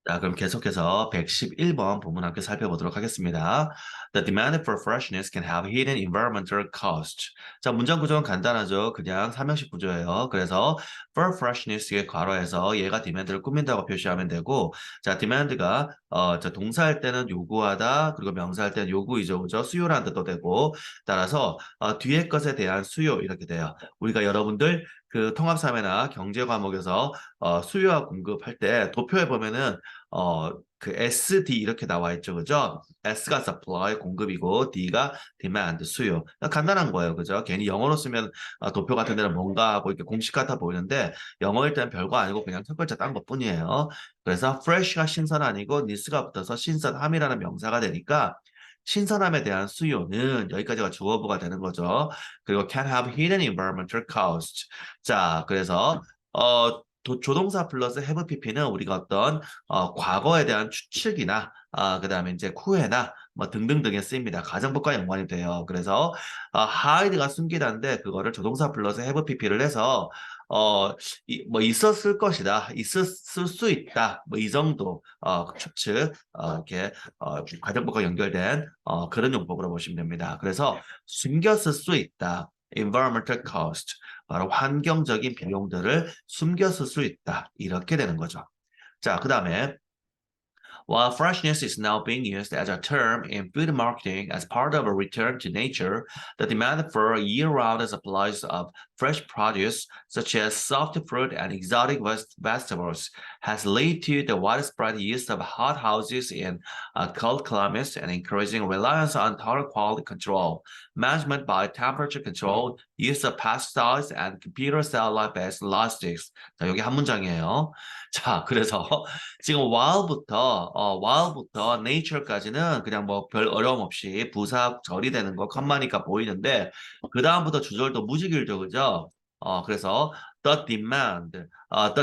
자, 그럼 계속해서 111번 부문 함께 살펴보도록 하겠습니다. The demand for freshness can have hidden environmental cost. 자, 문장 구조는 간단하죠. 그냥 삼형식 구조예요. 그래서 for freshness의 괄호에서 얘가 demand를 꾸민다고 표시하면 되고, 자, demand가 자, 동사할 때는 요구하다, 그리고 명사할 때는 요구이죠, 그죠? 수요라는 뜻도 되고, 따라서 뒤에 것에 대한 수요 이렇게 돼요. 우리가 여러분들 그 통합사회나 경제 과목에서 수요와 공급할 때 도표에 보면은 그 SD 이렇게 나와 있죠. 그죠? S가 supply 공급이고 D가 demand 수요. 간단한 거예요. 그죠? 괜히 영어로 쓰면 도표 같은 데는 뭔가 하고 이렇게 공식 같아 보이는데 영어일 때는 별거 아니고 그냥 첫 글자 딴 것뿐이에요. 그래서 fresh가 신선함이고 need가 붙어서 신선함이라는 명사가 되니까 신선함에 대한 수요는 여기까지가 주어부가 되는 거죠. 그리고 can have hidden environmental cost. 자, 그래서 조동사 플러스 have pp는 우리가 어떤 과거에 대한 추측이나 그다음에 이제 후회나 뭐 등등등에 쓰입니다. 가정법과 연관이 돼요. 그래서 hide가 숨기다인데 그거를 조동사 플러스 have pp를 해서 뭐 있었을 것이다, 있었을 수 있다, 뭐 이 정도 추측 이렇게 가정법과 연결된 그런 용법으로 보시면 됩니다. 그래서 숨겼을 수 있다. environmental cost. 바로 환경적인 비용들을 숨겼을 수 있다. 이렇게 되는 거죠. 자, 그 다음에 while freshness is now being used as a term in food marketing as part of a return to nature, the demand for year-round supplies of fresh produce, such as soft fruit and exotic vegetables, has led to the widespread use of hothouses in cold climates and increasing reliance on total quality control, management by temperature control, use of pesticides, and computer satellite-based logistics. 자, 여기 한 문장이에요. 자, 그래서 지금 while부터 nature까지는 그냥 뭐 별 어려움 없이 부사 절이 되는 거 컴마니까 보이는데 그 다음부터 주절도 무지길죠, 그죠? 그래서 the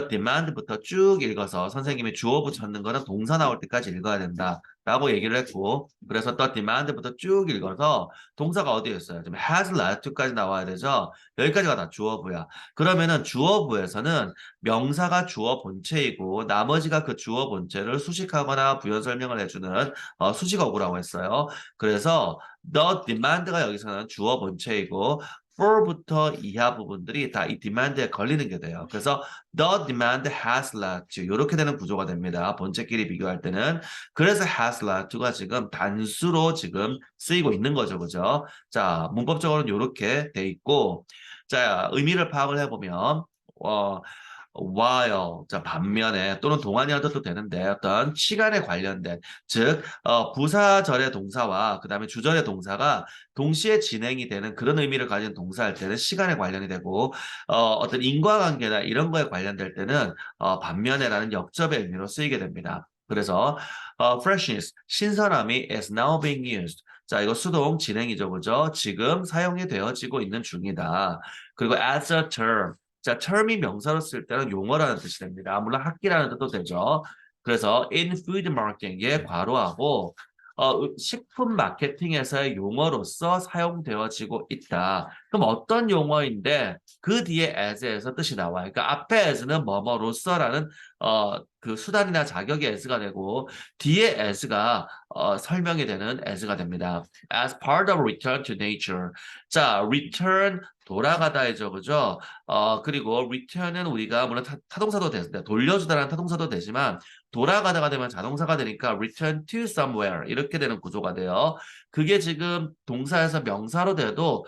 demand부터 쭉 읽어서 선생님이 주어 붙였는 거는 동사 나올 때까지 읽어야 된다. 라고 얘기를 했고, 그래서 the demand부터 쭉 읽어서 동사가 어디에 있어요? 지금 has led to까지 나와야 되죠? 여기까지가 다 주어부야. 그러면은 주어부에서는 명사가 주어 본체이고 나머지가 그 주어 본체를 수식하거나 부연 설명을 해주는 수식어구라고 했어요. 그래서 the demand가 여기서는 주어 본체이고 for부터 이하 부분들이 다 이 demand에 걸리는 게 돼요. 그래서 the demand has led to 이렇게 되는 구조가 됩니다. 본체끼리 비교할 때는 그래서 has led to가 지금 단수로 지금 쓰이고 있는 거죠, 그죠? 자, 문법적으로는 이렇게 돼 있고, 자, 의미를 파악을 해보면 while 자 반면에 또는 동안이라는 뜻도 되는데 어떤 시간에 관련된 즉 부사절의 동사와 그다음에 주절의 동사가 동시에 진행이 되는 그런 의미를 가진 동사할 때는 시간에 관련이 되고 어떤 인과관계나 이런 거에 관련될 때는 반면에라는 역접의 의미로 쓰이게 됩니다. 그래서 freshness 신선함이 is now being used 자, 이거 수동 진행이죠, 그죠? 지금 사용이 되어지고 있는 중이다. 그리고 as a term 자, term이 명사로 쓸 때는 용어라는 뜻이 됩니다. 물론 학기라는 뜻도 되죠. 그래서 in food marketing에 괄호하고 식품 마케팅에서의 용어로서 사용되어지고 있다. 그럼 어떤 용어인데 그 뒤에 as에서 뜻이 나와요. 그러니까 앞에 as는 뭐뭐로서라는 그 수단이나 자격이 as가 되고 뒤에 as가 설명이 되는 as가 됩니다. As part of return to nature. 자, return 돌아가다이죠, 그죠? 그리고 return은 우리가 물론 타동사도 되는데 돌려주다라는 타동사도 되지만 돌아가다가 되면 자동사가 되니까 return to somewhere 이렇게 되는 구조가 돼요. 그게 지금 동사에서 명사로 돼도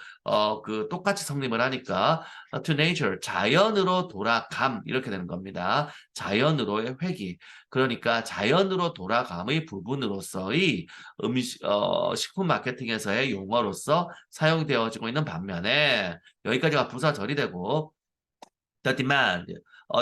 그 똑같이 성립을 하니까 to nature 자연으로 돌아감 이렇게 되는 겁니다. 자연으로의 회귀. 그러니까 자연으로 돌아감의 부분으로서의 식품 마케팅에서의 용어로서 사용되어지고 있는 반면에 여기까지가 부사절이 되고 the demand,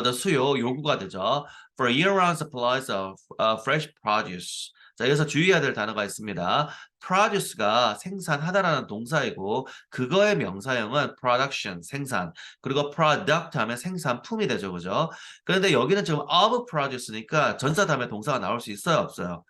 the 수요, 요구가 되죠. For year-round supplies of fresh produce. 자, 여기서 주의해야 될 단어가 있습니다. produce가 생산하다라는 동사이고 그거의 명사형은 production, 생산. 그리고 product 하면 생산품이 되죠. 그죠? 그런데 여기는 지금 of produce니까 전사 다음에 동사가 나올 수 있어요, 없어요?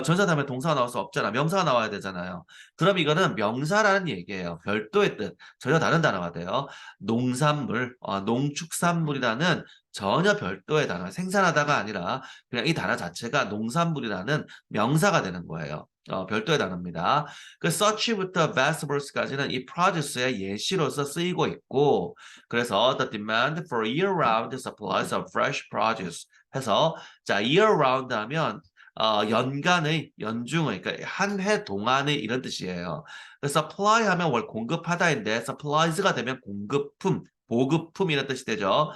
전사 다음에 동사가 나올 수 없잖아. 명사가 나와야 되잖아요. 그럼 이거는 명사라는 얘기예요. 별도의 뜻. 전혀 다른 단어가 돼요. 농산물, 농축산물이라는 전혀 별도의 단어. 생산하다가 아니라 그냥 이 단어 자체가 농산물이라는 명사가 되는 거예요. 별도의 단어입니다. 그 such부터 vegetables까지는 이 produce의 예시로서 쓰이고 있고, 그래서 the demand for year-round supplies of fresh produce 해서 자 year-round 하면 연간의, 연중의, 그러니까 한 해 동안의 이런 뜻이에요. 그래서 supply 하면 월 공급하다인데 supplies가 되면 공급품, 보급품 이런 뜻이 되죠.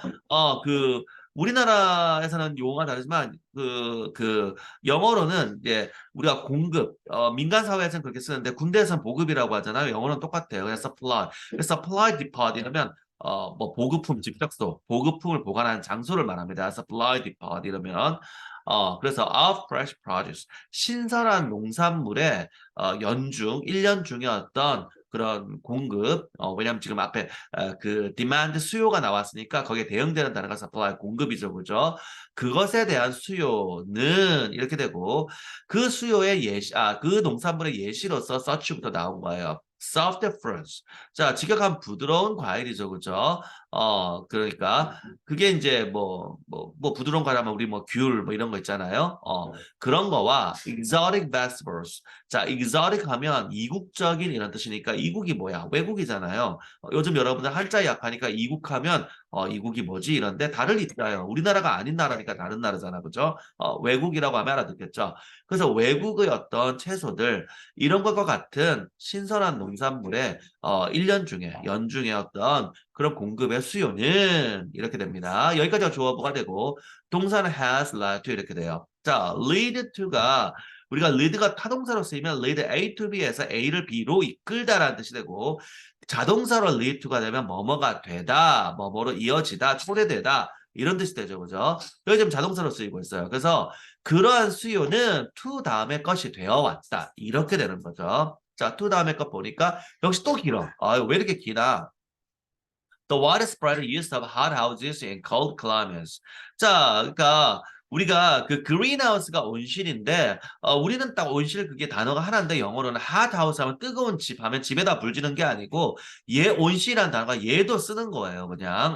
우리나라에서는 용어가 다르지만 영어로는 이제 우리가 공급, 민간 사회에서는 그렇게 쓰는데 군대에서는 보급이라고 하잖아요. 영어는 똑같아요. 그냥 supply. 그래서 supply depot 이러면 뭐 보급품 집적소, 보급품을 보관하는 장소를 말합니다. supply depot 이러면 그래서 of fresh produce 신선한 농산물의 연중 1년 중에 어떤 그런 공급 왜냐면 지금 앞에 그 demand 수요가 나왔으니까 거기에 대응되는 단어가 supply 공급이죠, 그죠? 그것에 대한 수요는 이렇게 되고 그 수요의 예시 그 농산물의 예시로서 such부터 나온 거예요. soft fruits. 자, 직역한 부드러운 과일이죠, 그죠? 그러니까 그게 이제 뭐 부드러운 과일하면 우리 뭐 귤 뭐 이런 거 있잖아요. 그런 거와 exotic vegetables. 자, exotic 하면 이국적인 이런 뜻이니까 이국이 뭐야? 외국이잖아요. 요즘 여러분들 한자 약하니까 이국하면 이국이 뭐지? 이런데 다를 있어요. 우리나라가 아닌 나라니까 다른 나라잖아, 그죠? 외국이라고 하면 알아듣겠죠? 그래서 외국의 어떤 채소들 이런 것과 같은 신선한 농산물의 1년 중에 연중에 어떤 그런 공급의 수요는 이렇게 됩니다. 여기까지가 주어가 되고 동사는 has led to 이렇게 돼요. 자, lead to가 우리가 lead가 타동사로 쓰이면 lead A to B에서 A를 B로 이끌다라는 뜻이 되고 자동사로 lead to가 되면 뭐뭐가 되다, 뭐뭐로 이어지다, 초래되다 이런 뜻이 되죠, 그죠? 여기 지금 자동사로 쓰이고 있어요. 그래서 그러한 수요는 to 다음에 것이 되어 왔다 이렇게 되는 거죠. 자, to 다음에 것 보니까 역시 또 길어. 왜 이렇게 기나? The widespread use of hothouses in cold climates. 자, 그러니까 우리가 그 greenhouse가 온실인데 우리는 딱 온실 그게 단어가 하나인데 영어로는 hothouse 하면 뜨거운 집 하면 집에다 불 지는 게 아니고 얘 온실이라는 단어가 얘도 쓰는 거예요. 그냥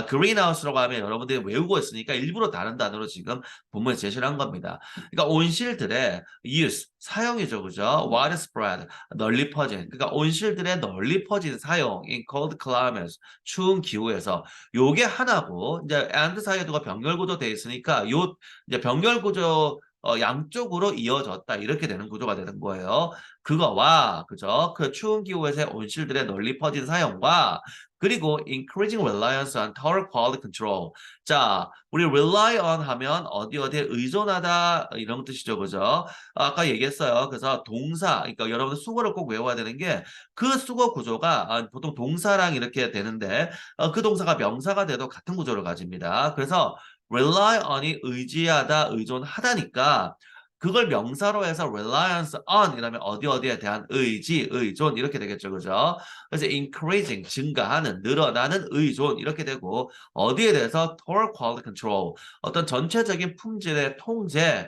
greenhouse라고 하면 여러분들이 외우고 있으니까 일부러 다른 단어로 지금 본문에 제시를 한 겁니다. 그러니까 온실들의 use 사용이죠, 그죠? widespread 널리 퍼진 그러니까 온실들의 널리 퍼진 사용 in cold climates 추운 기후에서 요게 하나고 이제 and 사이에도가 병렬 구조 돼 있으니까 요 이제 병렬 구조 양쪽으로 이어졌다 이렇게 되는 구조가 되는 거예요. 그거와 그죠? 그 추운 기후에서의 온실들의 널리 퍼진 사용과 그리고 increasing reliance on total quality control. 자, 우리 rely on 하면 어디에 의존하다 이런 뜻이죠, 그죠? 아까 얘기했어요. 그래서 동사, 그러니까 여러분들 수거를 꼭 외워야 되는 게 그 수거 구조가 보통 동사랑 이렇게 되는데 그 동사가 명사가 돼도 같은 구조를 가집니다. 그래서 rely on이 의지하다, 의존하다니까 그걸 명사로 해서 reliance on 이라면 어디에 대한 의지, 의존 이렇게 되겠죠. 그죠? 그래서 increasing 증가하는, 늘어나는 의존 이렇게 되고 어디에 대해서 total quality control 어떤 전체적인 품질의 통제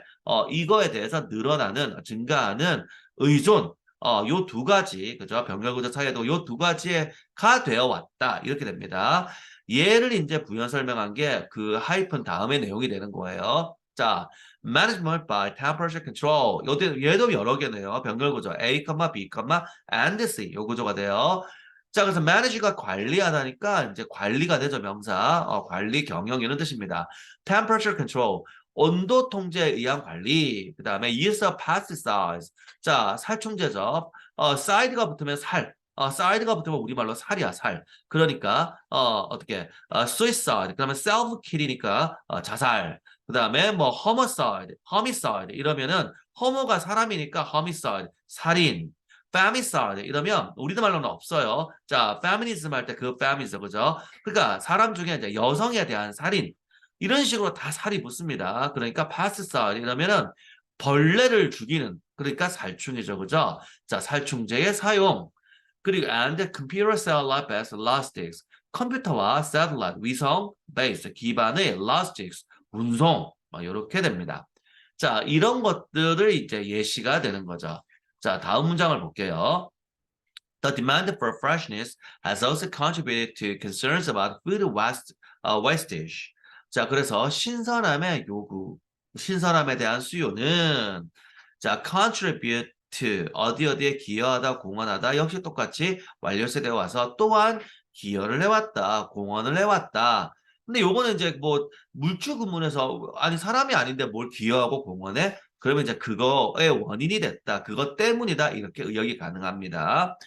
이거에 대해서 늘어나는, 증가하는 의존 요 두 가지, 그죠? 병렬구조 사이에도 요 두 가지가 되어 왔다. 이렇게 됩니다. 얘를 이제 부연 설명한 게 그 하이픈 다음의 내용이 되는 거예요. 자, management by temperature control. 얘도 여러 개네요. 병렬구조 A, B, and C. 요 구조가 돼요. 자, 그래서 manage가 관리하다니까 이제 관리가 되죠, 명사. 관리, 경영 이런 뜻입니다. temperature control. 온도 통제에 의한 관리. 그 다음에 use of pesticides. 자, 살충제죠. side가 붙으면 살. side가 붙으면 우리말로 살이야, 살. 그러니까, 어떻게, suicide. 그 다음에 self-kill이니까, 자살. 그 다음에 뭐, homicide. 이러면은, 허무가 사람이니까 homicide. 살인. femicide. 이러면, 우리들 말로는 없어요. 자, feminism 할 때 그 feminism, 그죠? 그러니까, 사람 중에 이제 여성에 대한 살인. 이런 식으로 다 살이 붙습니다. 그러니까, pesticide. 이러면은, 벌레를 죽이는 그러니까 살충이죠, 그죠? 자, 살충제의 사용 그리고 and computer satellite based logistics 컴퓨터와 satellite 위성 based 기반의 logistics 운송 이렇게 됩니다. 자, 이런 것들을 이제 예시가 되는 거죠. 자, 다음 문장을 볼게요. The demand for freshness has also contributed to concerns about wastage. 자, 그래서 신선함의 요구, 신선함에 대한 수요는 자, contribute to 어디에 기여하다, 공헌하다 역시 똑같이 완료 세대에 와서 또한 기여를 해왔다, 공헌을 해왔다. 근데 요거는 이제 뭐 물주 구문에서 아니 사람이 아닌데 뭘 기여하고 공헌해? 그러면 이제 그거의 원인이 됐다. 그것 때문이다. 이렇게 의역이 가능합니다.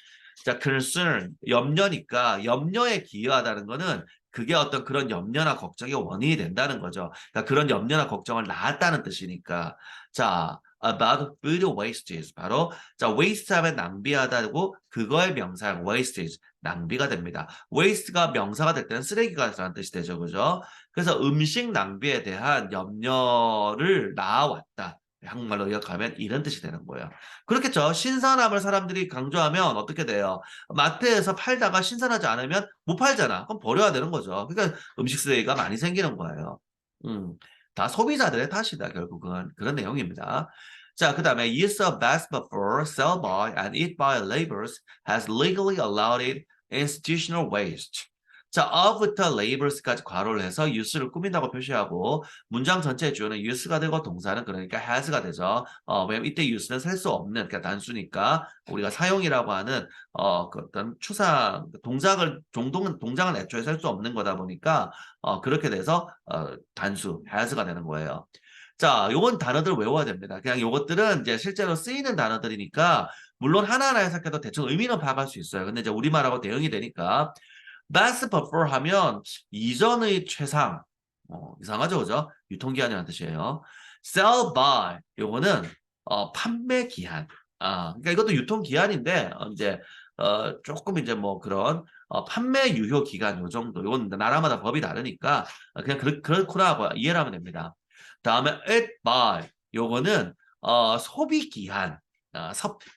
자, concern, 염려니까 염려에 기여하다는 거는 그게 어떤 그런 염려나 걱정의 원인이 된다는 거죠. 그러니까 그런 염려나 걱정을 낳았다는 뜻이니까. 자, about food wastage. 바로 자, waste 하면 낭비하다고 그거의 명사형 wastage, 낭비가 됩니다. waste가 명사가 될 때는 쓰레기가 라는 뜻이 되죠. 그죠? 그래서 음식 낭비에 대한 염려를 낳아왔다. 한국말로 의역하면 이런 뜻이 되는 거예요. 그렇겠죠. 신선함을 사람들이 강조하면 어떻게 돼요? 마트에서 팔다가 신선하지 않으면 못 팔잖아. 그럼 버려야 되는 거죠. 그러니까 음식 쓰레기가 많이 생기는 거예요. 음, 다 소비자들의 탓이다. 결국은 그런 내용입니다. 자, 그 다음에 use of basketball, sell by, and eat by labors has legally allowed it institutional waste. 자, of부터 labors까지 괄호를 해서 use를 꾸민다고 표시하고 문장 전체의 주어는 use가 되고 동사는 그러니까 has가 되죠. 왜냐면 이때 use는 셀 수 없는 그러니까 단수니까 우리가 사용이라고 하는 그 어떤 추상 동작을 동작은 애초에 셀 수 없는 거다 보니까 그렇게 돼서 단수 has가 되는 거예요. 자, 요건 단어들 외워야 됩니다. 그냥 요것들은 이제 실제로 쓰이는 단어들이니까 물론 하나하나 해석해도 대충 의미는 파악할 수 있어요. 근데 이제 우리말하고 대응이 되니까 best before 하면 이전의 최상. 이상하죠, 그죠? 유통기한이라는 뜻이에요. sell by 요거는 판매 기한. 그러니까 이것도 유통기한인데 이제 조금 이제 뭐 그런 판매 유효 기간 요 정도. 요건 나라마다 법이 다르니까 그냥 그렇구나 하고 이해를 하면 됩니다. 다음에 eat by 요거는 소비 기한.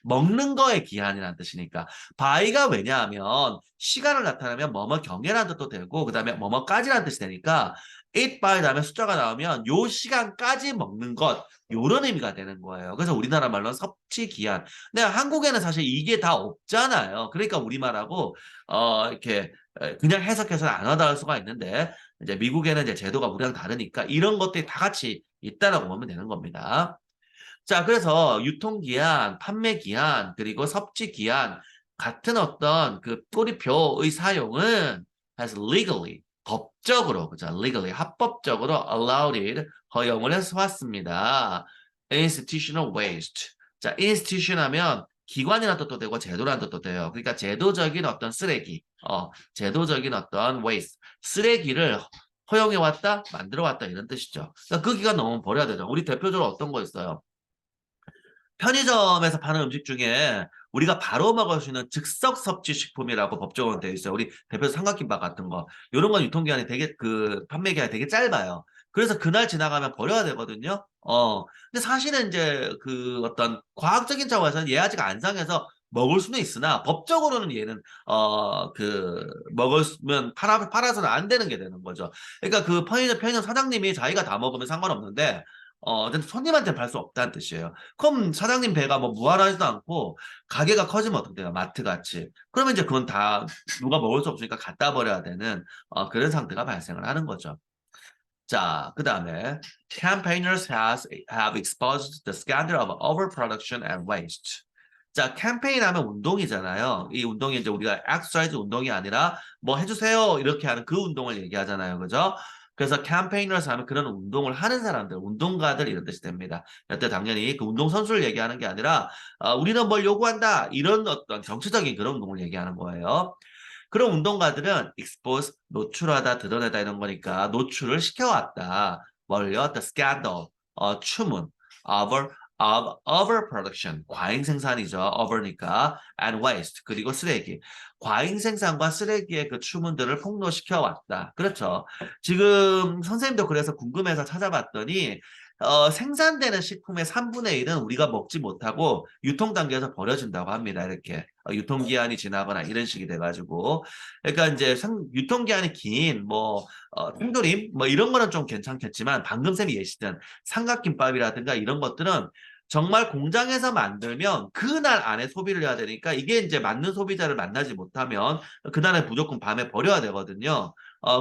먹는 거의 기한이라는 뜻이니까 by가 왜냐하면 시간을 나타내면 뭐뭐 경계라는 뜻도 되고 그 다음에 뭐뭐까지라는 뜻이 되니까 eat by 다음에 숫자가 나오면 요 시간까지 먹는 것 요런 의미가 되는 거예요. 그래서 우리나라 말로는 섭취 기한. 근데 한국에는 사실 이게 다 없잖아요. 그러니까 우리말하고 이렇게 그냥 해석해서는 안 와닿을 수가 있는데 이제 미국에는 이제 제도가 우리랑 다르니까 이런 것들이 다 같이 있다라고 보면 되는 겁니다. 자, 그래서 유통기한, 판매기한, 그리고 섭취기한 같은 어떤 그 꼬리표의 사용은 has legally, 법적으로, 그죠? legally, 합법적으로 allowed it, 허용을 해서 왔습니다. institutional waste. 자, institution 하면 기관이라는 뜻도 되고 제도라는 뜻도 돼요. 그러니까 제도적인 어떤 쓰레기, 제도적인 어떤 waste, 쓰레기를 허용해왔다, 만들어왔다 이런 뜻이죠. 그러니까 그 기간 넘으면 버려야 되죠. 우리 대표적으로 어떤 거 있어요? 편의점에서 파는 음식 중에 우리가 바로 먹을 수 있는 즉석 섭취 식품이라고 법적으로 되어 있어요. 우리 대표 삼각김밥 같은 거. 이런 건 유통기한이 되게 판매 기한이 되게 짧아요. 그래서 그날 지나가면 버려야 되거든요. 근데 사실은 이제 그 어떤 과학적인 차원에서는 얘 아직 안 상해서 먹을 수는 있으나 법적으로는 얘는 먹으면 팔아서는 안 되는 게 되는 거죠. 그러니까 그 편의점 사장님이 자기가 다 먹으면 상관없는데 근데 손님한테 팔 수 없다는 뜻이에요. 그럼 사장님 배가 뭐 무한하지도 않고 가게가 커지면 어떻게 돼요? 마트 같이. 그러면 이제 그건 다 누가 먹을 수 없으니까 갖다 버려야 되는 그런 상태가 발생을 하는 거죠. 자, 그 다음에 campaigners have exposed the scandal of overproduction and waste. 자, 캠페인 하면 운동이잖아요. 이 운동이 이제 우리가 exercise 운동이 아니라 뭐 해주세요 이렇게 하는 그 운동을 얘기하잖아요. 그죠? 그래서 campaigners 하면 그런 운동을 하는 사람들, 운동가들 이런 뜻이 됩니다. 그때 당연히 그 운동 선수를 얘기하는 게 아니라 우리는 뭘 요구한다 이런 어떤 정치적인 그런 운동을 얘기하는 거예요. 그런 운동가들은 expose, 노출하다, 드러내다 이런 거니까 노출을 시켜왔다. 뭘요? The scandal, 추문, overproduction, 과잉 생산이죠. over니까, and waste, 그리고 쓰레기. 과잉 생산과 쓰레기의 그 추문들을 폭로시켜 왔다. 그렇죠. 지금 선생님도 그래서 궁금해서 찾아봤더니 생산되는 식품의 3분의 1은 우리가 먹지 못하고 유통 단계에서 버려진다고 합니다. 이렇게 유통기한이 지나거나 이런 식이 돼가지고 그러니까 이제 유통기한이 긴 뭐 통조림 뭐 이런 거는 좀 괜찮겠지만 방금 쌤이 예시든 삼각김밥이라든가 이런 것들은 정말 공장에서 만들면 그날 안에 소비를 해야 되니까 이게 이제 맞는 소비자를 만나지 못하면 그날에 무조건 밤에 버려야 되거든요.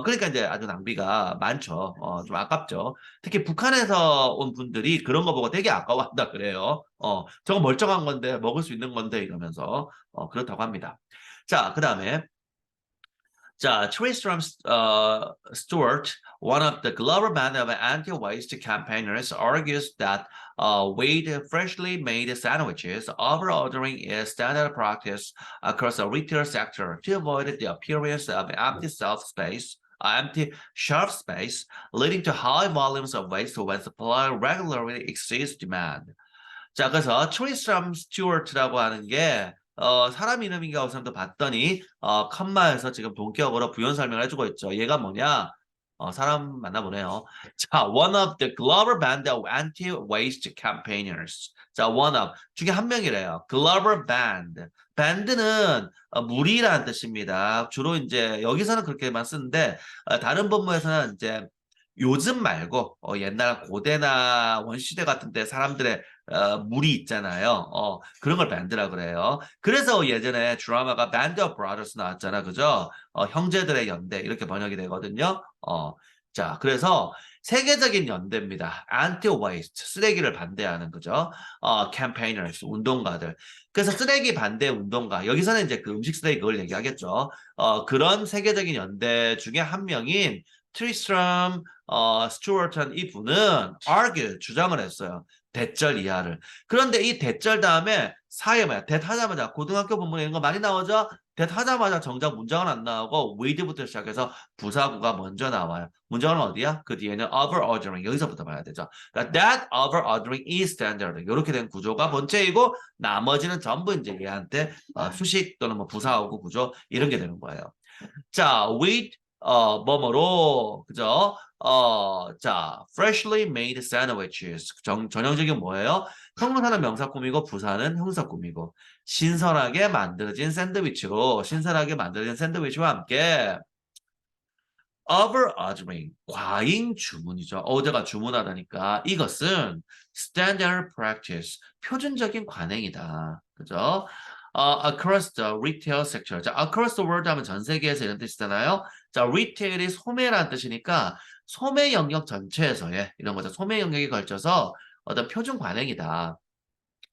그러니까 이제 아주 낭비가 많죠. 좀 아깝죠. 특히 북한에서 온 분들이 그런 거 보고 되게 아까워한다 그래요. 저거 멀쩡한 건데 먹을 수 있는 건데 이러면서 그렇다고 합니다. 자, 그다음에 자, Tristram Stewart, one of the global band of anti-waste campaigners, argues that with freshly made sandwiches, over-ordering is standard practice across the retail sector to avoid the appearance of empty shelf space, leading to high volumes of waste when supply regularly exceeds demand. 자, 그래서 트리스트람 스튜어트라고 하는 게 사람 이름인가 우선도 봤더니 컴마에서 지금 동격으로 부연 설명을 해주고 있죠. 얘가 뭐냐? 사람 만나보네요. 자, one of the global band of anti-waste campaigners. 자, one of 중에 한 명이래요. global band. band는 무리라는 뜻입니다. 주로 이제 여기서는 그렇게만 쓰는데 다른 본문에서는 이제 요즘 말고 옛날 고대나 원시대 같은 때 사람들의 무리 있잖아요. 그런 걸 밴드라 그래요. 그래서 예전에 드라마가 Band of Brothers 나왔잖아, 그죠? 형제들의 연대 이렇게 번역이 되거든요. 자, 그래서 세계적인 연대입니다. Anti-waste 쓰레기를 반대하는 거죠. campaigners 운동가들. 그래서 쓰레기 반대 운동가 여기서는 이제 그 음식 쓰레기 그걸 얘기하겠죠. 그런 세계적인 연대 중에 한 명인 트리스트럼 스튜어트한 이 분은 argue 주장을 했어요. 대절 이하를. 그런데 이 대절 다음에 사회 뭐야? 대 하자마자 고등학교 본문에 이런 거 많이 나오죠? 대 하자마자 정작 문장은 안 나오고 with부터 시작해서 부사구가 먼저 나와요. 문장은 어디야? 그 뒤에는 overordering 여기서부터 봐야 되죠. 그러니까 that overordering is standard 이렇게 된 구조가 본체이고 나머지는 전부 이제 얘한테 수식 또는 뭐 부사하고 구조 이런 게 되는 거예요. 자, with 뭐뭐로 그죠? 자, freshly made sandwiches. 전형적인 뭐예요? 형용사는 명사 꾸미고 부사는 형사 꾸미고 신선하게 만들어진 샌드위치로 신선하게 만들어진 샌드위치와 함께 over-ordering 과잉 주문이죠. 어제가 주문하다니까 이것은 standard practice 표준적인 관행이다. 그죠? across the retail sector. 자, across the world 하면 전 세계에서 이런 뜻이잖아요. 자, retail이 소매라는 뜻이니까 소매 영역 전체에서의 이런 거죠. 소매 영역에 걸쳐서 어떤 표준 관행이다.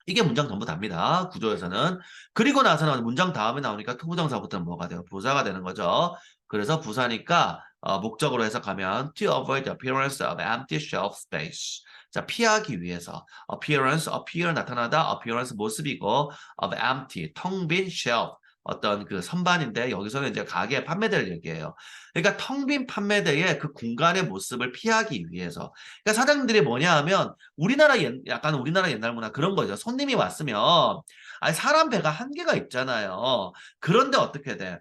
이게 문장 전부 답니다. 구조에서는. 그리고 나서는 문장 다음에 나오니까 투부정사부터는 뭐가 돼요? 부사가 되는 거죠. 그래서 부사니까 목적으로 해석하면 to avoid the appearance of empty shelf space. 자, 피하기 위해서 appearance, appear 나타나다, appearance 모습이고 of empty, 텅 빈 shelf 어떤 그 선반인데 여기서는 이제 가게 판매대를 얘기해요. 그러니까 텅 빈 판매대의 그 공간의 모습을 피하기 위해서. 그러니까 사장님들이 뭐냐 하면 약간 우리나라 옛날 문화 그런 거죠. 손님이 왔으면 아니 사람 배가 한계가 있잖아요. 그런데 어떻게 돼?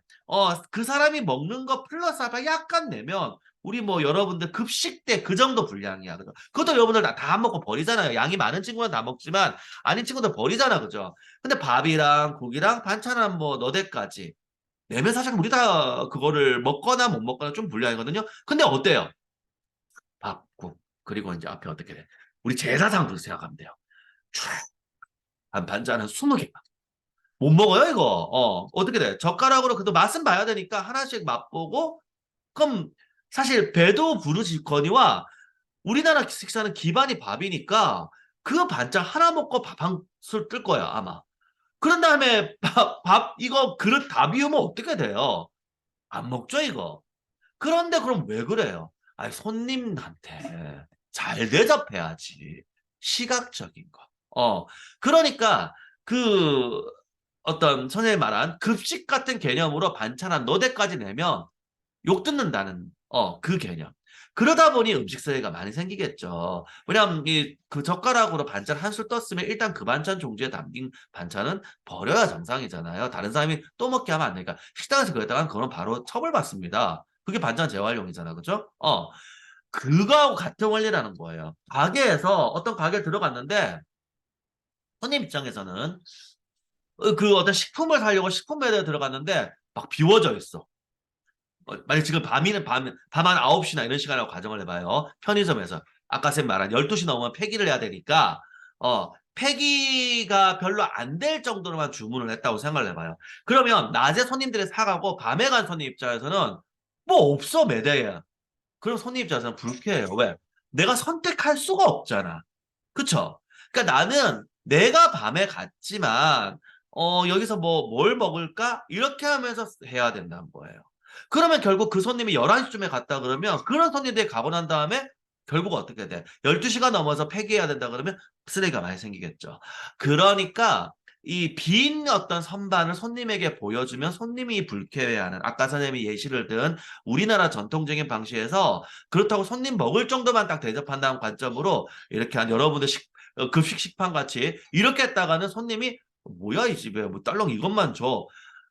그 사람이 먹는 거 플러스 알파 약간 내면 우리 뭐 여러분들 급식 때 그 정도 분량이야. 그죠? 그것도 여러분들 다 안 먹고 버리잖아요. 양이 많은 친구는 다 먹지만 아닌 친구들 버리잖아. 그죠? 근데 밥이랑 국이랑 반찬은 뭐 너댓까지 내면 사실 우리 다 그거를 먹거나 못 먹거나 좀 분량이거든요. 근데 어때요? 밥, 국, 그리고 이제 앞에 어떻게 돼? 우리 제사상도 생각하면 돼요. 한 반찬은 20개. 못 먹어요, 이거. 어떻게 돼? 젓가락으로 그래도 맛은 봐야 되니까 하나씩 맛보고, 그럼 사실 배도 부르짖거니와 우리나라 식사는 기반이 밥이니까 그 반찬 하나 먹고 밥 한 술 뜰 거야, 아마. 그런 다음에 이거 그릇 다 비우면 어떻게 돼요? 안 먹죠, 이거. 그런데 그럼 왜 그래요? 아니, 손님한테 잘 대접해야지. 시각적인 거. 그러니까 그 어떤 선생님이 말한 급식 같은 개념으로 반찬 한 너댓까지 내면 욕 듣는다는 그 개념. 그러다 보니 음식 쓰레기가 많이 생기겠죠. 왜냐하면 그 젓가락으로 반찬 한 술 떴으면 일단 그 반찬 종지에 담긴 반찬은 버려야 정상이잖아요. 다른 사람이 또 먹게 하면 안 되니까 식당에서 그랬다간 그건 바로 처벌받습니다. 그게 반찬 재활용이잖아, 그죠? 그거하고 같은 원리라는 거예요. 가게에서 어떤 가게에 들어갔는데 손님 입장에서는 그 어떤 식품을 사려고 식품 매대에 들어갔는데 막 비워져 있어. 만약 지금 밤 한 9시나 이런 시간이라고 가정을 해봐요. 편의점에서. 아까 쌤 말한 12시 넘으면 폐기를 해야 되니까, 폐기가 별로 안 될 정도로만 주문을 했다고 생각을 해봐요. 그러면 낮에 손님들이 사가고 밤에 간 손님 입장에서는 뭐 없어, 매대에. 그럼 손님 입장에서는 불쾌해요. 왜? 내가 선택할 수가 없잖아. 그쵸? 그러니까 나는 내가 밤에 갔지만 여기서 뭘 먹을까? 이렇게 하면서 해야 된다는 거예요. 그러면 결국 그 손님이 11시쯤에 갔다 그러면 그런 손님들이 가고 난 다음에 결국 어떻게 돼? 12시가 넘어서 폐기해야 된다 그러면 쓰레기가 많이 생기겠죠. 그러니까 이 빈 어떤 선반을 손님에게 보여주면 손님이 불쾌해하는 아까 선생님이 예시를 든 우리나라 전통적인 방식에서 그렇다고 손님 먹을 정도만 딱 대접한다는 관점으로 이렇게 한 여러분들 급식 식판 같이 이렇게 했다가는 손님이 뭐야 이 집에 뭐 딸랑 이것만 줘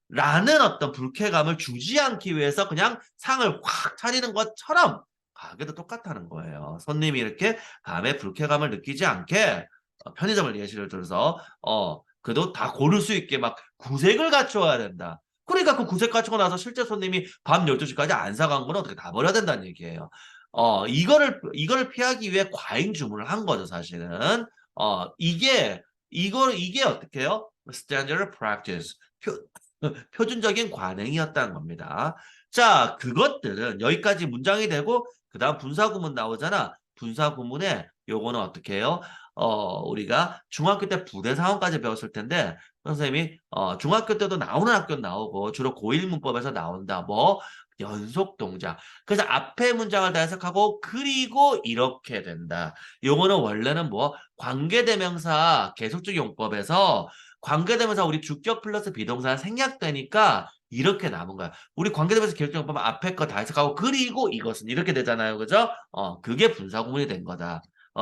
라는 어떤 불쾌감을 주지 않기 위해서 그냥 상을 확 차리는 것처럼 가게도 똑같다는 거예요. 손님이 이렇게 밤에 불쾌감을 느끼지 않게 편의점을 예시를 들어서 그래도 다 고를 수 있게 막 구색을 갖춰야 된다. 그러니까 그 구색 갖추고 나서 실제 손님이 밤 12시까지 안 사간 거는 어떻게 다 버려야 된다는 얘기예요. 이거를 피하기 위해 과잉 주문을 한 거죠, 사실은. 이게 어떻게 해요? Standard practice. 표준적인 관행이었다는 겁니다. 자, 그것들은 여기까지 문장이 되고 그다음 분사구문 나오잖아. 분사구문에 요거는 어떻게 해요? 우리가 중학교 때 부대사원까지 배웠을 텐데 선생님이 중학교 때도 나오는 학교는 나오고 주로 고1 문법에서 나온다. 뭐 연속 동작. 그래서 앞에 문장을 다 해석하고 그리고 이렇게 된다. 요거는 원래는 뭐 관계대명사 계속적 용법에서 관계대명사 우리 주격 플러스 비동사 생략되니까 이렇게 남은 거야. 우리 관계대명사 계속적 용법 앞에 거 다 해석하고 그리고 이것은 이렇게 되잖아요. 그죠? 그게 분사구문이 된 거다.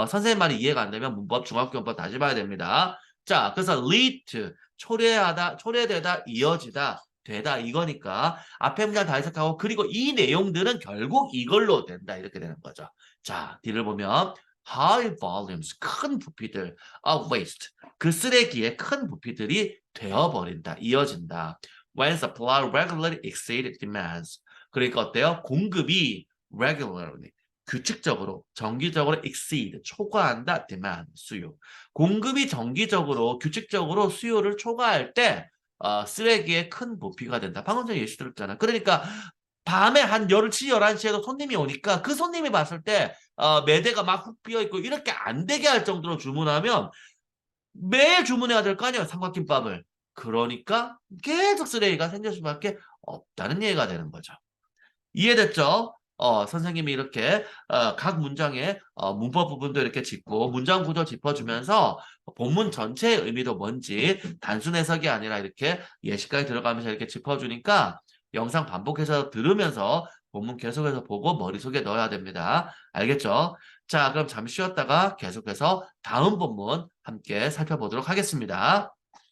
선생님 말이 이해가 안 되면 문법, 중학교 문법 다시 봐야 됩니다. 자, 그래서 lead to 초래하다, 초래되다, 이어지다, 되다 이거니까 앞에 문장 다 해석하고 그리고 이 내용들은 결국 이걸로 된다 이렇게 되는 거죠. 자, 뒤를 보면 high volumes 큰 부피들 of waste 그 쓰레기의 큰 부피들이 되어버린다, 이어진다. When supply regularly exceed demands 그러니까 어때요? 공급이 regularly 규칙적으로, 정기적으로 exceed, 초과한다, demand, 수요. 공급이 정기적으로, 규칙적으로 수요를 초과할 때 쓰레기의 큰 부피가 된다. 방금 전에 예시 들었잖아. 그러니까 밤에 한 10시, 11시에도 손님이 오니까 그 손님이 봤을 때 매대가 막 훅 비어있고 이렇게 안 되게 할 정도로 주문하면 매일 주문해야 될 거 아니에요, 삼각김밥을. 그러니까 계속 쓰레기가 생길 수밖에 없다는 얘기가 되는 거죠. 이해됐죠? 선생님이 이렇게 각 문장의 문법 부분도 이렇게 짚고 문장 구조 짚어주면서 본문 전체의 의미도 뭔지 단순 해석이 아니라 이렇게 예시까지 들어가면서 이렇게 짚어주니까 영상 반복해서 들으면서 본문 계속해서 보고 머릿속에 넣어야 됩니다. 알겠죠? 자, 그럼 잠시 쉬었다가 계속해서 다음 본문 함께 살펴보도록 하겠습니다.